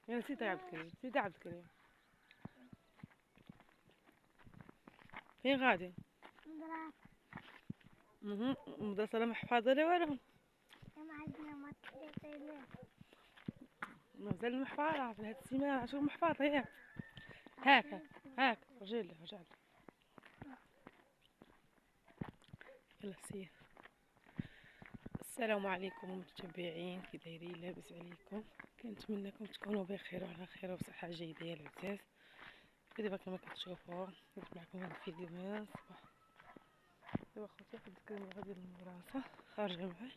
يا سيدي عبد الكريم، سيدي عبد الكريم، فين غادي؟ المدرسة لا محفظة لا والو. مازال المحفظة في هاد السيمانة، شوف محفظة ياك. هاك هاك رجع له. يلا سير. السلام عليكم متتبعين، كي دايرين؟ لاباس عليكم؟ كنتمنىكم تكونوا بخير وعلى خير وبصحة جيدة يا العزاز. دابا كما كتشوفوا درت معكم هاد الفيديو من الصباح. دابا خوتي عبد الكريم غادي للمدرسة، خارجة معاه.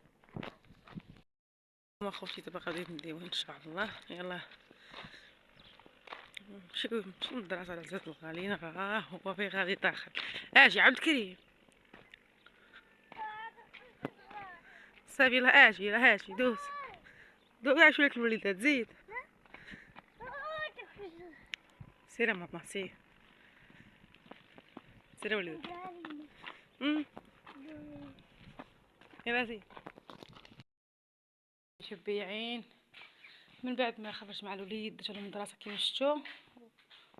هما خوتي دابا غادي نديو ان شاء الله. يلا نمشيو للمدرسة العزاز الغاليين. راه هو فين غادي داخل. اجي عبد الكريم صافي. لا اجي، لا هاتي دوز دوز شويه الوليدات زيد. سير ماما سير، سير وليدات. يلا زيد. متشبعين، من بعد ما خرجت مع الوليد درت المدرسه كيما شفتوا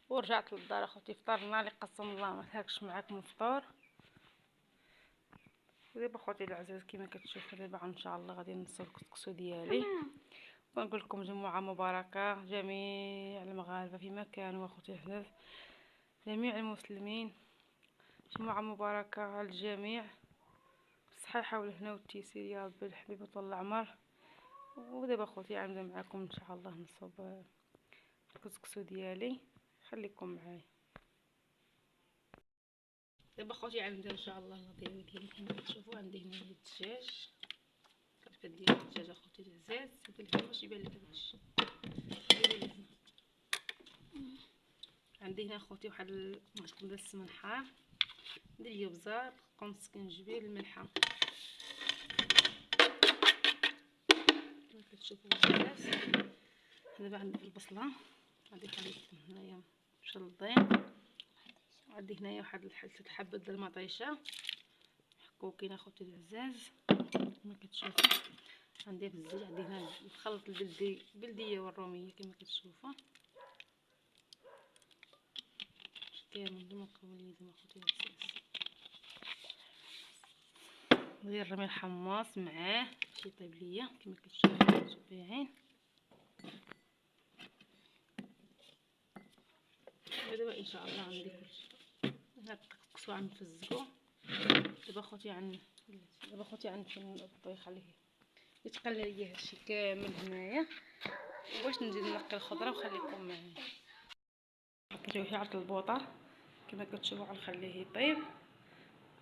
ورجعت للدار. اخوتي فطرنا اللي قسم الله ما تهكش معاكم الفطور. ودابا اخوتي العزاز كيما كتشوفوا دابا ان شاء الله غادي نصل الكسكسو ديالي. ونقول لكم جمعه مباركه جميع المغاربه فيما كانوا. اخوتي العزاز جميع المسلمين جمعه مباركه على الجميع، بالصحيحه والهنا والتيسير يا رب الحبيب وطول العمر. ودابا اخوتي غنبدا معكم ان شاء الله نصب الكسكسو ديالي، خليكم معايا. دابا اخوتي غنبدا ان شاء الله الغديوه ديالي. كما كتشوفوا عندي هنا الدجاج، كتبه ديال الدجاج اخوتي العزاز. هذا واش يبان لك هادشي؟ عندي هنا اخوتي واحد معلقه ديال السمن حار، ندير الابزار، قنص كنجبير، الملحه. كما كتشوفوا العزاز دابا عندي البصله، غادي خليتهم هنايا مشلضين. وعندي هنايا واحد ثلاث حبات ديال المطيشه محكوكين اخوتي العزاز. كما كتشوفوا عندي في الزيت، عندي هنا الخلط البلديه والروميه كما كتشوفوا كامل المكونات ديال اخوتي العزاز. ندير الرمي الحماص معاه باش يطيب ليا كما كتشوفوا متابعين. ودابا ان شاء الله عندي كلشي. هنا الكسكسو غنفزقو. دابا اخوتي غنمشي نوضو يخليه يتقلى ليا هادشي كامل هنايا باش نزيد نقي الخضره. وخليكم معايا. كتجيو عرض البوطه كما كتشوفوا غنخليه يطيب.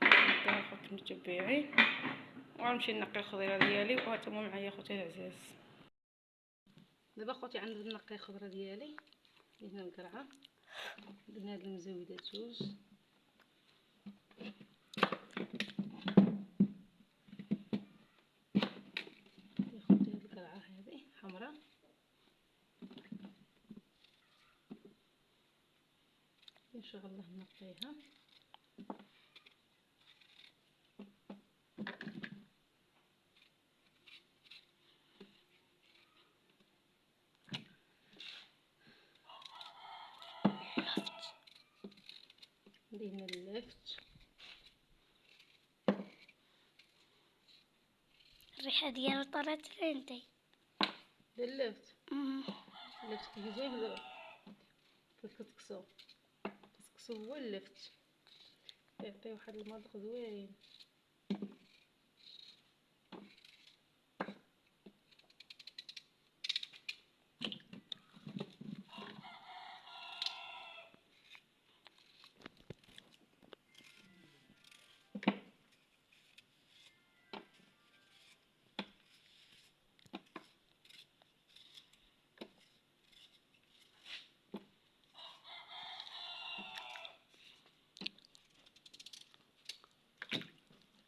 نبداو اخوتي المتبعين وغنمشي نقي الخضره ديالي وهانتوما معايا اخوتي العزاز. دابا اخوتي غنبدا نقي الخضره ديالي. هنا القرعه، درنا هاد المزودات جوج. اخوتي هاد القرعه هذه حمراء ان شاء الله نقيها. ندير اللفت، الريحة ديالو طرات فهمتي. اللفت اللفت كيزيد في الكسكسو. الكسكسو هو اللفت يعطي واحد المذاق زوين.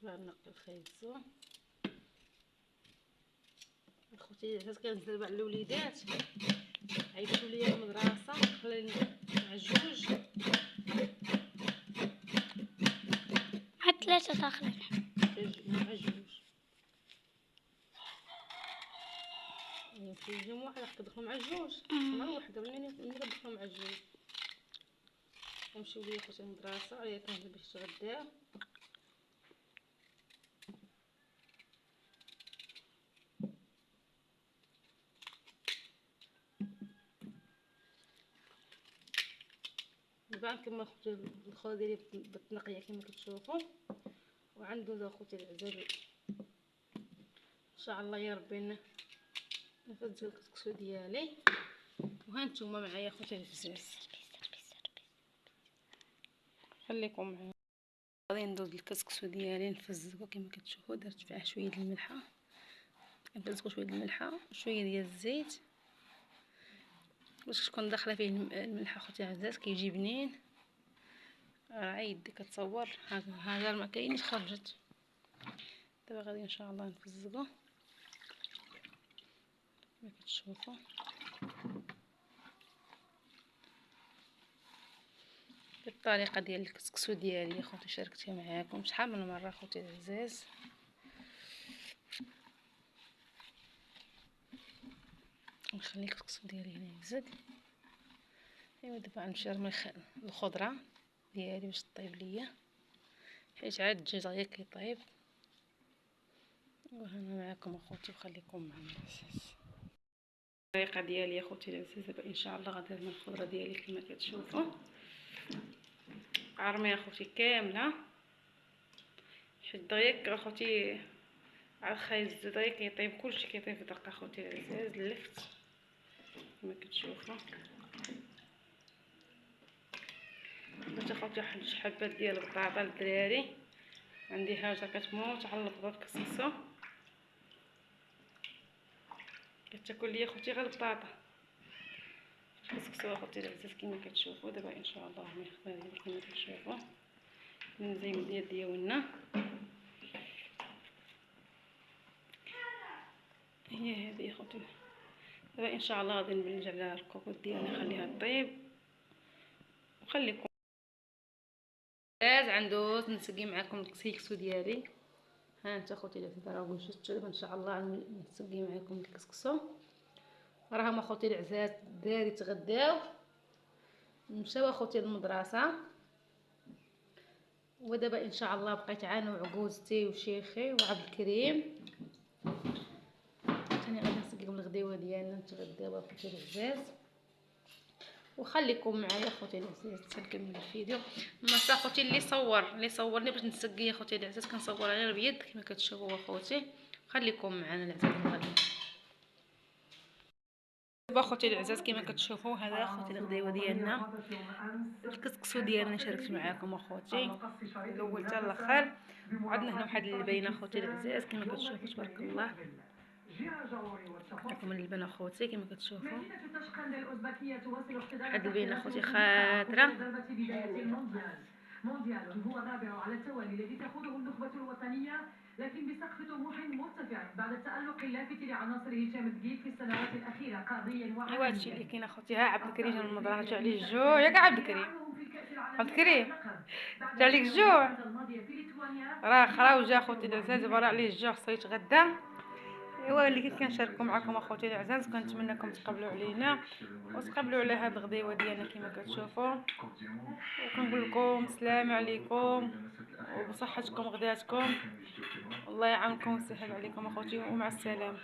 غنقي الخيزو اخوتي العزاز. كنزل على الوليدات عيطوا ليا المدرسه خليني مع جوج مع 3 داخلين. مع جوج. في الجمعة راح كدخلو مع الجوج مع وحدة ملي كدخلو مع الجوج كنمشيو ليا خوتي المدرسة عليا كنهز باش تغداو. دابا نكمل خوتي الخضره ديالي بالتنقيه كما كتشوفوا، وعندو اخوتي العزل ان شاء الله يا ربي نفزل الكسكسو ديالي. وها نتوما معايا اخوتي العزاز، خليكم معايا. غادي ندوز الكسكسو ديالي نفزقو كما كتشوفوا. درت فيها شويه ديال الملحه، نفزقو شويه ديال الملحه وشويه ديال الزيت باش تكون داخله فيه الملحه اخوتي العزاز، كيجي بنين. راه يدي كتصور هاجر ما كاينش خرجت. دابا غادي ان شاء الله نفزقو كما كتشوفوا. الطريقه ديال الكسكسو ديالي اخوتي شاركتها معاكم شحال من مره اخوتي العزاز. نخلي الكسكسو ديالي هنا يزاد. ايوا دابا غنمشي نرمي الخضره ديالي باش طيب ليا، حيت عاد الدجاج غير كيطيب. وهنا معكم اخوتي وخليكم معنا الاساس. الطريقه ديالي اخوتي العزاز دابا ان شاء الله غادي نرمي الخضره ديالي كما كتشوفوا. عرمي اخوتي كامله حيت دغيا اخوتي عاد خايز دغيا كيطيب، كلشي كيطيب في دقه اخوتي العزاز. اللفت كما كتشوفوا. درت اخوتي واحد جوج حبات ديال البطاطا للدراري، عندي هاجه كتموت على البطاط كسكسو، كتاكل ليا اخوتي غير البطاطا كسكسو اخوتي العزاز كما كتشوفوا. دابا ان شاء الله راني خدامه كما كتشوفوا نزينو ديالنا. هي هذه اخوتي. دابا ان شاء الله غادي نبلج على الكوكوط ديالنا نخليها طيب وخليكم عزاز. عندوز نسقي معكم الكسكسو ديالي. ها انت اخوتي العزاز راه وجدت. دابا ان شاء الله نسقي معكم الكسكسو. راهم اخوتي العزاز الدراري تغداو مشاو اخوتي للمدرسه، ودابا ان شاء الله بقيت انا وعجوزتي وشيخي وعبد الكريم ثاني غادي نسقيكم الغديوه ديالنا نتغداو اخوتي العزاز. وخليكم معايا اخوتي العزاز حتى نكمل الفيديو. ما اخوتي اللي صورني باش نسقي اخوتي العزاز كنصورها غير بيد كما كتشوفوا اخوتي. خليكم معنا العزاز الغالي. دابا اخوتي العزاز كما كتشوفوا هذا اخوتي الغديوه ديالنا، الكسكسو ديالنا شاركت معاكم اخوتي الاول حتى الاخر. وعندنا هنا واحد اللبينه اخوتي العزاز كما كتشوفوا تبارك الله. معكم اللبن اخوتي كما كتشوفوا. واحد اللبينه اخوتي خاطره. مونديال هو الرابع على التوالي الذي تأخذه النخبة الوطنية، لكن بسقف طموح مرتفع بعد التألق اللافت لعناصر هشام الدقيق في السنوات الأخيرة قاضيا وعالميا. ايوا هادشي اللي كاين اخوتي. ها عبد الكريم جا من المدرسة جا عليه الجوع ياك عبد الكريم. عبد الكريم جا عليك الجوع راه خرا وجا اخوتي العزاز برا عليه الجوع خصو يتغدى. ايوا اللي كنشاركوا معكم اخوتي العزاز كنتمنىكم تقبلوا علينا وتقبلوا على هاد الغديوه ديالنا كما كتشوفوا. وكنقول لكم السلام عليكم وبصحتكم غداتكم، الله يعاونكم ويسهل عليكم اخوتي ومع السلامه.